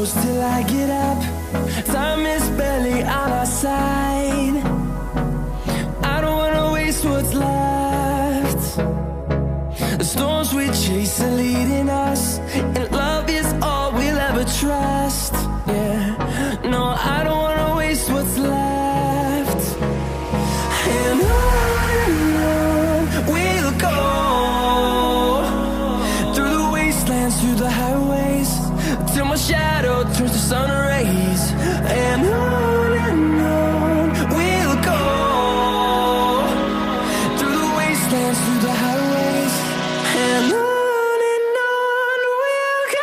close till I get up. Time is barely on our side. I don't wanna waste what's left. The storms we chase are leading us, and love is all we'll ever trust. Yeah, no, I don't wanna waste what's left. And on we'll go, through the wastelands, through the highways, till my shadow turns to sun rays. And on we'll go, through the wastelands, through the highways, and on we'll go.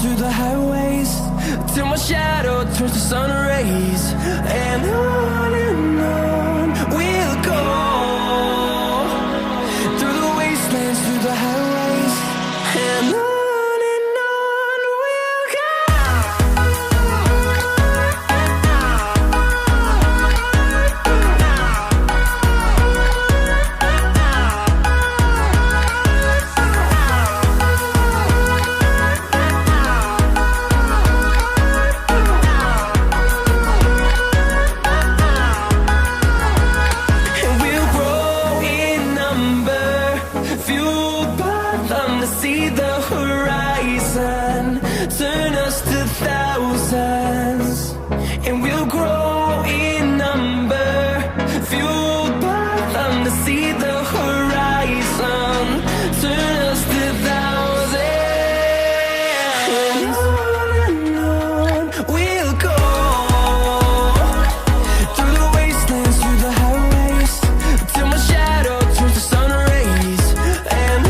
Through the highways, till my shadow turns to sun rays. And on we'll go, through the wastelands, through the highways, and on we'll go. See the horizon, turn us to thousands, and we'll grow in number, fueled by them to see the horizon, turn us to thousands. And on we'll go, through the wastelands, through the highways, till my shadow turns to sun rays. And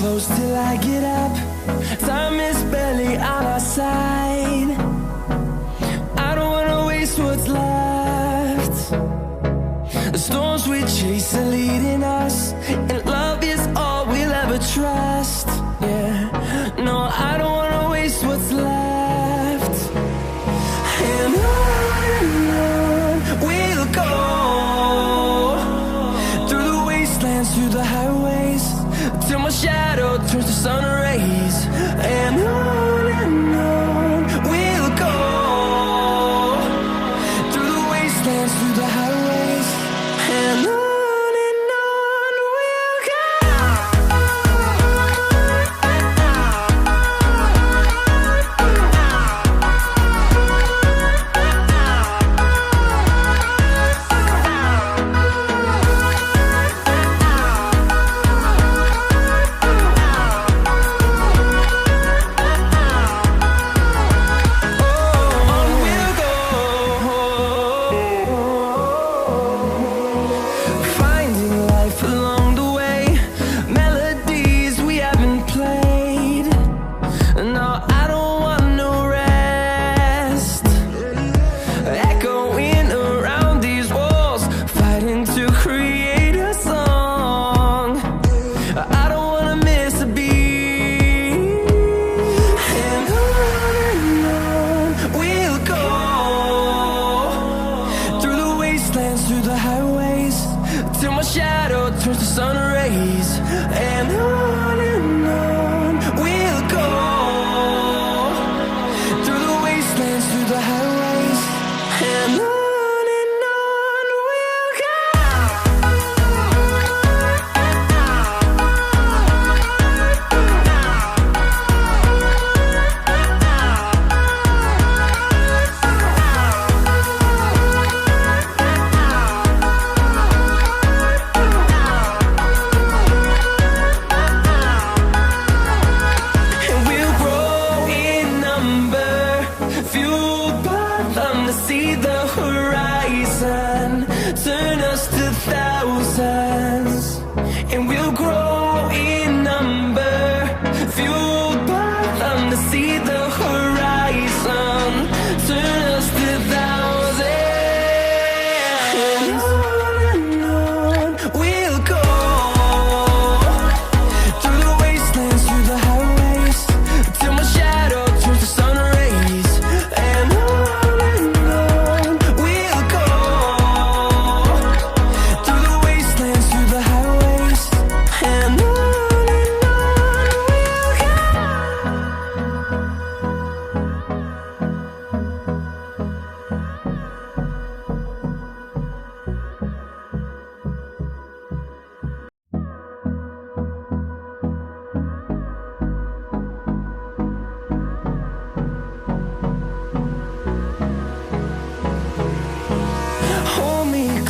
close till I get up. Time is barely on our side. I don't wanna waste what's left. The storms we chase are leading us, and love is all we'll ever trust. Yeah, no, I don't wanna waste what's left. And on we'll go, through the wastelands, through the highways, till my shadow turns to sun rays. And on we'll go, through the wastelands, through the highways, and on we'll go.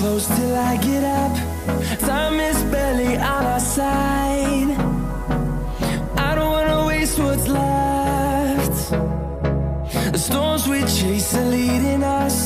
close till I get up. Time is barely on our side. I don't wanna waste what's left. The storms we chase are leading us,